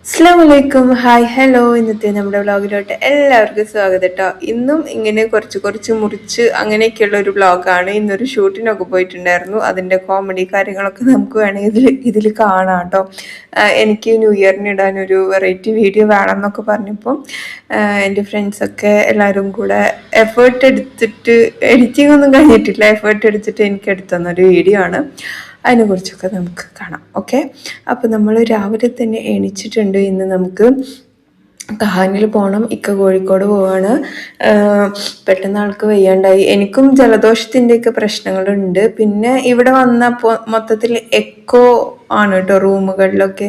അസ്സലാമലൈക്കും hi hello ഇന്നത്തെ നമ്മുടെ വ്ളോഗിലോട്ട് എല്ലാവർക്കും സ്വാഗതം കേട്ടോ. ഇന്നും ഇങ്ങനെ കുറച്ച് മുറിച്ച് അങ്ങനെയൊക്കെയുള്ള ഒരു വ്ളോഗാണ്. ഇന്നൊരു ഷൂട്ടിനൊക്കെ പോയിട്ടുണ്ടായിരുന്നു. അതിൻ്റെ കോമഡി കാര്യങ്ങളൊക്കെ നമുക്ക് വേണമെങ്കിൽ ഇതിൽ കാണാം കേട്ടോ. എനിക്ക് ന്യൂ ഇയറിന് ഇടാനൊരു വെറൈറ്റി വീഡിയോ വേണമെന്നൊക്കെ പറഞ്ഞപ്പോൾ എൻ്റെ ഫ്രണ്ട്സൊക്കെ എല്ലാവരും കൂടെ എഫേർട്ട് എടുത്തിട്ട് എഡിറ്റിംഗ് ഒന്നും കഴിഞ്ഞിട്ടില്ല, എഫേർട്ട് എടുത്തിട്ട് എനിക്ക് എടുത്തു തന്നൊരു വീഡിയോ ആണ്. അതിനെക്കുറിച്ചൊക്കെ നമുക്ക് കാണാം. ഓക്കെ, അപ്പോൾ നമ്മൾ രാവിലെ തന്നെ എണീച്ചിട്ടുണ്ട്. ഇന്ന് നമുക്ക് കഹാനിൽ പോകണം. ഇക്ക കോഴിക്കോട് പോവാണ്. പെട്ടെന്ന് ആൾക്ക് വയ്യാണ്ടായി. എനിക്കും ജലദോഷത്തിൻ്റെയൊക്കെ പ്രശ്നങ്ങളുണ്ട്. പിന്നെ ഇവിടെ വന്നപ്പോൾ മൊത്തത്തിൽ എക്കോ ആണ് കേട്ടോ റൂമുകളിലൊക്കെ,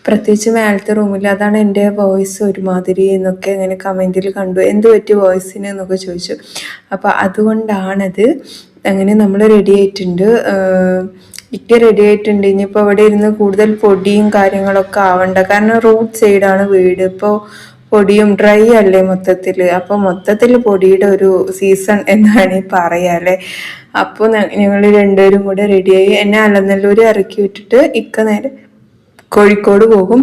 പ്രത്യേകിച്ച് മേലത്തെ റൂമിൽ. അതാണ് എൻ്റെ വോയിസ് ഒരുമാതിരി എന്നൊക്കെ അങ്ങനെ കമൻറ്റിൽ കണ്ടു. എന്ത് പറ്റി വോയിസിന് എന്നൊക്കെ ചോദിച്ചു. അപ്പോൾ അതുകൊണ്ടാണത്. അങ്ങനെ നമ്മൾ റെഡി ആയിട്ടുണ്ട്, ഇക്ക റെഡി ആയിട്ടുണ്ട്. ഇനിയിപ്പോൾ അവിടെ ഇരുന്ന് കൂടുതൽ പൊടിയും കാര്യങ്ങളൊക്കെ ആവണ്ട, കാരണം റോഡ് സൈഡാണ് വീട്. ഇപ്പോൾ പൊടിയും ഡ്രൈ അല്ലേ മൊത്തത്തിൽ, അപ്പോൾ മൊത്തത്തിൽ പൊടിയുടെ ഒരു സീസൺ എന്നാണ് ഈ പറയാല്ലേ. അപ്പോൾ ഞങ്ങൾ രണ്ടുപേരും കൂടെ റെഡിയായി. എന്നെ അലനല്ലൂർ ഇറക്കി വിട്ടിട്ട് ഇക്ക നേരെ കോഴിക്കോട് പോകും.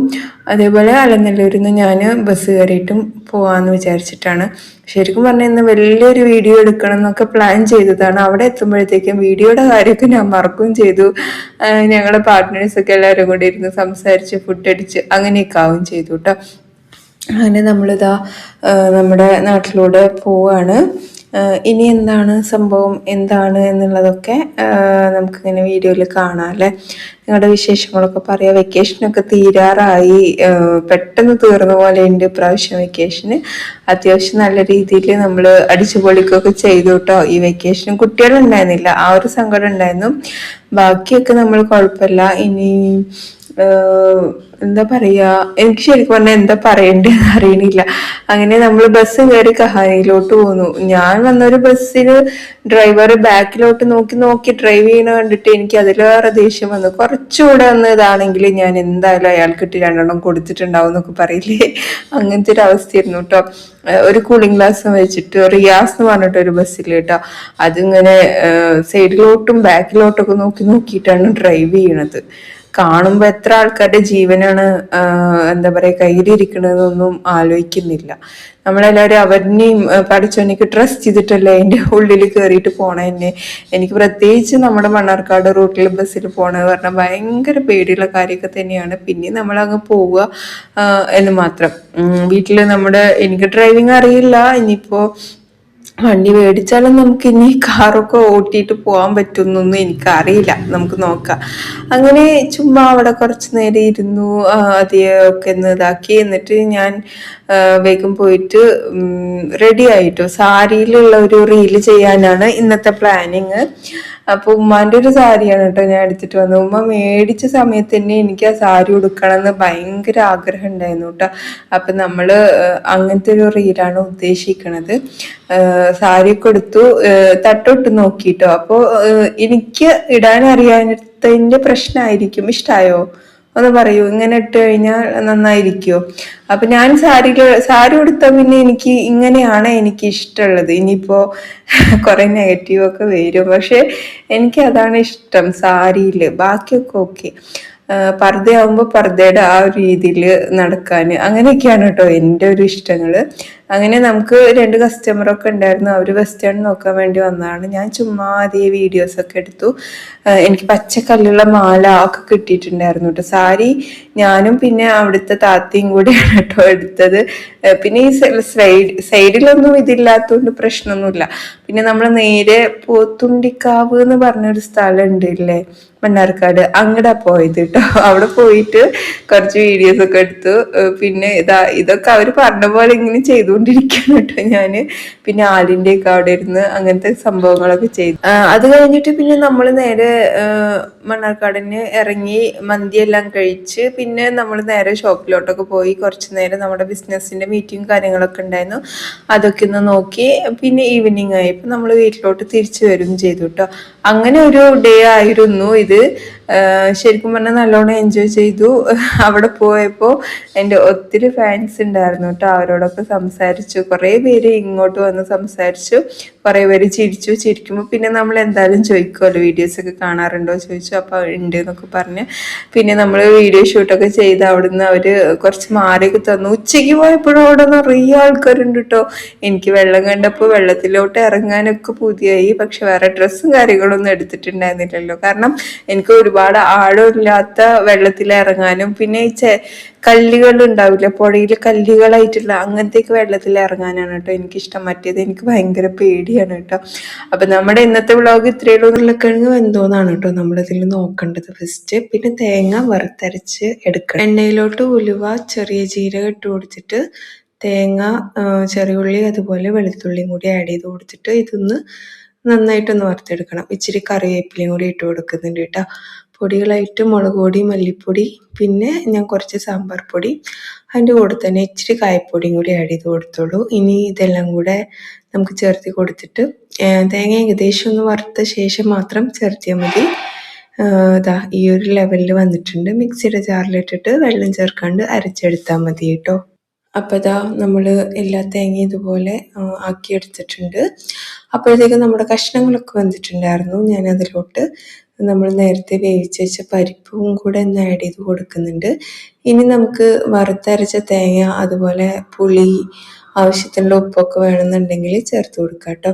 അതേപോലെ അലനല്ലൂരിൽ നിന്ന് ഞാൻ ബസ് കയറിയിട്ടും പോകാമെന്ന് വിചാരിച്ചിട്ടാണ്. ശരിക്കും പറഞ്ഞാൽ ഇന്ന് വലിയൊരു വീഡിയോ എടുക്കണം എന്നൊക്കെ പ്ലാൻ ചെയ്തതാണ്. അവിടെ എത്തുമ്പോഴത്തേക്കും വീഡിയോയുടെ കാര്യമൊക്കെ ഞാൻ മറക്കുകയും ചെയ്തു. ഞങ്ങളുടെ പാർട്ട്നേഴ്സൊക്കെ എല്ലാവരും കൂടി ഇരുന്ന് സംസാരിച്ച് ഫുഡ് അടിച്ച് അങ്ങനെയൊക്കെ ആവും ചെയ്തു കേട്ടോ. അങ്ങനെ നമ്മളിതാ നമ്മുടെ നാട്ടിലൂടെ പോവാണ്. ഇനി എന്താണ് സംഭവം, എന്താണ് എന്നുള്ളതൊക്കെ നമുക്കിങ്ങനെ വീഡിയോയിൽ കാണാം അല്ലേ. നിങ്ങളുടെ വിശേഷങ്ങളൊക്കെ പറയാം. വെക്കേഷനൊക്കെ തീരാറായി, പെട്ടെന്ന് തീർന്ന പോലെ ഉണ്ട് ഇപ്രാവശ്യം വെക്കേഷന്. അത്യാവശ്യം നല്ല രീതിയിൽ നമ്മൾ അടിച്ചു പൊളിക്കുകയൊക്കെ ചെയ്തു കേട്ടോ. ഈ വെക്കേഷനും കുട്ടികളുണ്ടായിരുന്നില്ല, ആ ഒരു സങ്കടം ഉണ്ടായിരുന്നു. ബാക്കിയൊക്കെ നമ്മൾ കുഴപ്പമില്ല. ഇനി എന്താ പറയാ, എനിക്ക് ശരിക്കും പറഞ്ഞാൽ എന്താ പറയണ്ടെന്ന് അറിയണില്ല. അങ്ങനെ നമ്മൾ ബസ് കയറി കഹാനിയിലോട്ട് പോന്നു. ഞാൻ വന്നൊരു ബസ്സിൽ ഡ്രൈവർ ബാക്കിലോട്ട് നോക്കി ഡ്രൈവ് ചെയ്യണ കണ്ടിട്ട് എനിക്ക് അതിലേറെ ദേഷ്യം വന്നു. കുറച്ചുകൂടെ ഒന്ന് ഇതാണെങ്കിൽ ഞാൻ എന്തായാലും അയാൾക്കിട്ട് രണ്ടെണ്ണം കൊടുത്തിട്ടുണ്ടാവും എന്നൊക്കെ പറയില്ലേ, അങ്ങനത്തെ ഒരു അവസ്ഥയായിരുന്നു കേട്ടോ. ഒരു കൂളിംഗ് ഗ്ലാസ് വെച്ചിട്ട് റിയാസ് എന്ന് പറഞ്ഞിട്ട് ഒരു ബസ്സിൽ കേട്ടോ, അതിങ്ങനെ സൈഡിലോട്ടും ബാക്കിലോട്ടൊക്കെ നോക്കിയിട്ടാണ് ഡ്രൈവ് ചെയ്യണത്. കാണുമ്പോൾ എത്ര ആൾക്കാരുടെ ജീവനാണ് എന്താ പറയുക കയ്യിലിരിക്കണതെന്നൊന്നും ആലോചിക്കുന്നില്ല. നമ്മളെല്ലാവരും അവരിനെയും പഠിച്ചവനെയൊക്കെ ട്രസ്റ്റ് ചെയ്തിട്ടല്ലേ അതിൻ്റെ ഉള്ളിൽ കയറിയിട്ട് പോണ തന്നെ. എനിക്ക് പ്രത്യേകിച്ച് നമ്മുടെ മണ്ണാർക്കാട് റൂട്ടിൽ ബസ്സിൽ പോകണമെന്ന് പറഞ്ഞാൽ ഭയങ്കര പേടിയുള്ള കാര്യമൊക്കെ തന്നെയാണ്. പിന്നെ നമ്മളങ്ങ് പോവുക എന്ന് മാത്രം. വീട്ടിൽ എനിക്ക് ഡ്രൈവിംഗ് അറിയില്ല. ഇനിയിപ്പോൾ വണ്ടി മേടിച്ചാലും നമുക്ക് ഇനി കാറൊക്കെ ഓട്ടിയിട്ട് പോകാൻ പറ്റുമെന്നൊന്നും എനിക്കറിയില്ല, നമുക്ക് നോക്കാം. അങ്ങനെ ചുമ്മാ അവിടെ കുറച്ച് നേരം ഇരുന്നു, അതൊക്കെ ഒന്ന് ഇതാക്കി. എന്നിട്ട് ഞാൻ വേഗം പോയിട്ട് റെഡി ആയിട്ടോ. സാരിയിലുള്ള ഒരു റീല് ചെയ്യാനാണ് ഇന്നത്തെ പ്ലാനിങ്. അപ്പൊ ഉമ്മാന്റെ ഒരു സാരിയാണ് കേട്ടോ ഞാൻ എടുത്തിട്ട് വന്നത്. ഉമ്മ മേടിച്ച സമയത്ത് തന്നെ എനിക്ക് ആ സാരി ഉടുക്കണം എന്ന് ഭയങ്കര ആഗ്രഹം ഉണ്ടായിരുന്നു കേട്ടോ. അപ്പൊ നമ്മള് അങ്ങനത്തെ ഒരു റീലാണ് ഉദ്ദേശിക്കണത്. സാരിയൊക്കെ എടുത്തു, തട്ടൊട്ട് നോക്കിട്ടോ. അപ്പോൾ എനിക്ക് ഇടാൻ അറിയാത്തതിന്റെ പ്രശ്നമായിരിക്കും. ഇഷ്ടായോ ഒന്ന് പറയൂ, ഇങ്ങനെ ഇട്ട് കഴിഞ്ഞാൽ നന്നായിരിക്കുമോ? അപ്പൊ ഞാൻ സാരി ഉടുത്ത പിന്നെ എനിക്ക് ഇങ്ങനെയാണ് എനിക്ക് ഇഷ്ടമുള്ളത്. ഇനിയിപ്പോ കുറെ നെഗറ്റീവൊക്കെ വരും, പക്ഷെ എനിക്ക് അതാണ് ഇഷ്ടം സാരിയില്. ബാക്കിയൊക്കെ ഓക്കെ, പർദ്ദയാവുമ്പോൾ പർദ്ദയുടെ ആ ഒരു രീതിയിൽ നടക്കാൻ, അങ്ങനെയൊക്കെയാണ് കേട്ടോ എൻ്റെ ഒരു ഇഷ്ടങ്ങള്. അങ്ങനെ നമുക്ക് 2 കസ്റ്റമറൊക്കെ ഉണ്ടായിരുന്നു. അവർ വെസ്റ്റേൺ നോക്കാൻ വേണ്ടി വന്നതാണ്. ഞാൻ ചുമ്മാ അതേ വീഡിയോസൊക്കെ എടുത്തു. എനിക്ക് പച്ചക്കല്ലുള്ള മാല ഒക്കെ കിട്ടിയിട്ടുണ്ടായിരുന്നു കേട്ടോ. സാരി ഞാനും പിന്നെ അവിടുത്തെ താത്തയും കൂടിയാണ് കേട്ടോ എടുത്തത്. പിന്നെ ഈ സൈഡിലൊന്നും ഇതില്ലാത്തതുകൊണ്ട് പ്രശ്നമൊന്നുമില്ല. പിന്നെ നമ്മൾ നേരെ പോത്തുണ്ടിക്കാവ് എന്ന് പറഞ്ഞൊരു സ്ഥലം ഉണ്ട് ഇല്ലേ മണ്ണാർക്കാട്, അങ്ങടെ പോയത് കേട്ടോ. അവിടെ പോയിട്ട് കുറച്ച് വീഡിയോസ് ഒക്കെ എടുത്തു. പിന്നെ ഇതൊക്കെ അവർ പറഞ്ഞ പോലെ ഇങ്ങനെ ചെയ്തുകൊണ്ടിരിക്കുകയാണ് കേട്ടോ ഞാന്. പിന്നെ ആലിൻ്റെ ഒക്കെ അവിടെ ഇരുന്ന് അങ്ങനത്തെ സംഭവങ്ങളൊക്കെ ചെയ്തു. അത് കഴിഞ്ഞിട്ട് പിന്നെ നമ്മൾ നേരെ മണ്ണാർക്കാടിന് ഇറങ്ങി മന്തിയെല്ലാം കഴിച്ച് പിന്നെ നമ്മൾ നേരെ ഷോപ്പിലോട്ടൊക്കെ പോയി കുറച്ച് നേരം നമ്മുടെ ബിസിനസ്സിന്റെ മീറ്റിംഗ് കാര്യങ്ങളൊക്കെ ഉണ്ടായിരുന്നു, അതൊക്കെ ഒന്ന് നോക്കി. പിന്നെ ഈവനിങ് ആയപ്പോൾ നമ്മൾ വീട്ടിലോട്ട് തിരിച്ചു വരും ചെയ്തു കേട്ടോ. അങ്ങനെ ഒരു ഡേ ആയിരുന്നു ഇത്. ശരിക്കും പറഞ്ഞാൽ നല്ലോണം എൻജോയ് ചെയ്തു. അവിടെ പോയപ്പോൾ എൻ്റെ ഒത്തിരി ഫാൻസ് ഉണ്ടായിരുന്നു കേട്ടോ. അവരോടൊക്കെ സംസാരിച്ചു, കുറേ പേര് ഇങ്ങോട്ട് വന്ന് സംസാരിച്ചു, കുറേ പേര് ചിരിച്ചു. ചിരിക്കുമ്പോൾ പിന്നെ നമ്മൾ എന്തായാലും ചോദിക്കുമല്ലോ വീഡിയോസൊക്കെ കാണാറുണ്ടോ ചോദിച്ചു. അപ്പോൾ ഉണ്ട് എന്നൊക്കെ പറഞ്ഞ് പിന്നെ നമ്മൾ വീഡിയോ ഷൂട്ടൊക്കെ ചെയ്ത് അവിടുന്ന് അവർ കുറച്ച് മാറിയൊക്കെ തന്നു. ഉച്ചയ്ക്ക് പോയപ്പോഴും അവിടെ നിറയെ ആൾക്കാരുണ്ട് കേട്ടോ. എനിക്ക് വെള്ളം കണ്ടപ്പോൾ വെള്ളത്തിലോട്ട് ഇറങ്ങാനൊക്കെ പൂതിയായി. പക്ഷെ വേറെ ഡ്രസ്സും കാര്യങ്ങളൊന്നും എടുത്തിട്ടുണ്ടായിരുന്നില്ലല്ലോ, കാരണം എനിക്ക് ഒരുപാട് ആഴമില്ലാത്ത വെള്ളത്തിൽ ഇറങ്ങാനും പിന്നെ ഈ കല്ലുകൾ ഉണ്ടാവില്ല പുഴയിൽ, കല്ലുകളായിട്ടുള്ള അങ്ങനത്തേക്ക് വെള്ളത്തിൽ ഇറങ്ങാനാണ് കേട്ടോ എനിക്കിഷ്ടം. മറ്റേത് എനിക്ക് ഭയങ്കര പേടിയാണ് കേട്ടോ. അപ്പൊ നമ്മുടെ ഇന്നത്തെ വ്ളോഗ് ഇത്രയുള്ളൂ. ഉരുളക്കിഴങ്ങ് വെന്തോന്നാണ് കേട്ടോ നമ്മളിതിൽ നോക്കേണ്ടത് ഫസ്റ്റ്. പിന്നെ തേങ്ങ വറുത്തരച്ച് എടുക്കണം. എണ്ണയിലോട്ട് ഉലുവ, ചെറിയ ജീരകം ഇട്ട് കൊടുത്തിട്ട് തേങ്ങ, ചെറിയ ഉള്ളി അതുപോലെ വെളുത്തുള്ളിയും കൂടി ആഡ് ചെയ്ത് കൊടുത്തിട്ട് ഇതൊന്ന് നന്നായിട്ടൊന്ന് വറുത്തെടുക്കണം. ഇച്ചിരി കറിവേപ്പിലയും കൂടി ഇട്ട് കൊടുക്കുന്നുണ്ട് കേട്ടോ. പൊടികളായിട്ട് മുളക് പൊടി, മല്ലിപ്പൊടി, പിന്നെ ഞാൻ കുറച്ച് സാമ്പാർ പൊടി, അതിൻ്റെ കൂടെ തന്നെ ഇച്ചിരി കായപ്പൊടിയും കൂടി ആഡ് ചെയ്ത് കൊടുത്തോളൂ. ഇനി ഇതെല്ലാം കൂടെ നമുക്ക് ചേർത്ത് കൊടുത്തിട്ട് തേങ്ങ ഏകദേശം ഒന്ന് വറുത്ത ശേഷം മാത്രം ചേർത്തിയാൽ മതി. ഇതാ ഈ ഒരു ലെവലിൽ വന്നിട്ടുണ്ട്. മിക്സിയുടെ ജാറിലിട്ടിട്ട് വെള്ളം ചേർക്കാണ്ട് അരച്ചെടുത്താൽ മതി കേട്ടോ. അപ്പോൾ ഇതാ നമ്മൾ എല്ലാ തേങ്ങയും ഇതുപോലെ ആക്കിയെടുത്തിട്ടുണ്ട്. അപ്പോഴത്തേക്കും നമ്മുടെ കഷ്ണങ്ങളൊക്കെ വന്നിട്ടുണ്ടായിരുന്നു. ഞാൻ അതിലോട്ട് നമ്മൾ നേരത്തെ വേവിച്ച് വെച്ച പരിപ്പും കൂടെ ഒന്ന് ആഡ് ചെയ്ത് കൊടുക്കുന്നുണ്ട്. ഇനി നമുക്ക് വറുത്തരച്ച തേങ്ങ അതുപോലെ പുളി, ആവശ്യത്തിനുള്ള ഉപ്പൊക്കെ വേണമെന്നുണ്ടെങ്കിൽ ചേർത്ത് കൊടുക്കാം കേട്ടോ.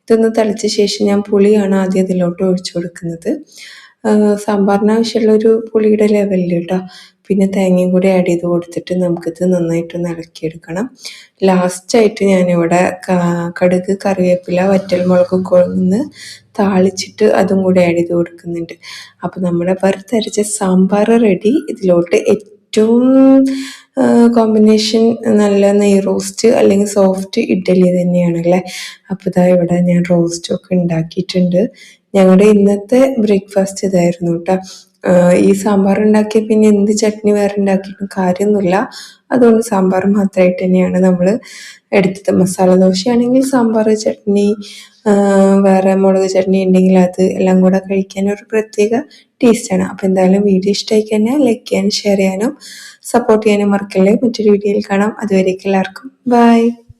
ഇതൊന്ന് തിളച്ച ശേഷം ഞാൻ പുളിയാണ് ആദ്യം ഇതിലോട്ട് ഒഴിച്ചു കൊടുക്കുന്നത്. സാമ്പാറിന് ആവശ്യമുള്ളൊരു പുളിയുടെ ലെവലിൽ കേട്ടോ. പിന്നെ തേങ്ങയും കൂടി ആഡ് ചെയ്ത് കൊടുത്തിട്ട് നമുക്കിത് നന്നായിട്ടൊന്ന് ഇളക്കിയെടുക്കണം. ലാസ്റ്റായിട്ട് ഞാനിവിടെ കടുക്, കറിവേപ്പില, വറ്റൽമുളക് കൊന്ന് താളിച്ചിട്ട് അതും കൂടി ആഡ് ചെയ്ത് കൊടുക്കുന്നുണ്ട്. അപ്പോൾ നമ്മുടെ വറുത്തരച്ച സാമ്പാർ റെഡി. ഇതിലോട്ട് ഏറ്റവും കോമ്പിനേഷൻ നല്ല നെയ് റോസ്റ്റ് അല്ലെങ്കിൽ സോഫ്റ്റ് ഇഡ്ഡലി തന്നെയാണല്ലേ. അപ്പോൾ ഇതാ ഇവിടെ ഞാൻ റോസ്റ്റൊക്കെ ഉണ്ടാക്കിയിട്ടുണ്ട്. ഞങ്ങളുടെ ഇന്നത്തെ ബ്രേക്ക്ഫാസ്റ്റ് ഇതായിരുന്നു കേട്ടോ. ഈ സാമ്പാർ ഉണ്ടാക്കിയ പിന്നെ എന്ത് ചട്നി വേറെ ഉണ്ടാക്കിയിട്ടും കാര്യമൊന്നുമില്ല. അതുകൊണ്ട് സാമ്പാർ മാത്രമായിട്ട് തന്നെയാണ് നമ്മൾ എടുത്തത്. മസാല ദോശയാണെങ്കിൽ സാമ്പാർ, ചട്നി, വേറെ മുളക് ചട്നി ഉണ്ടെങ്കിൽ അത് എല്ലാം കൂടെ കഴിക്കാൻ ഒരു പ്രത്യേക ടേസ്റ്റാണ്. അപ്പോൾ എന്തായാലും വീഡിയോ ഇഷ്ടമായി കഴിഞ്ഞാൽ ലൈക്ക് ചെയ്യാനും ഷെയർ ചെയ്യാനും സപ്പോർട്ട് ചെയ്യാനും മറക്കല്ലേ. മറ്റൊരു വീഡിയോയിൽ കാണാം. അതുവരേക്കും എല്ലാവർക്കും ബൈ.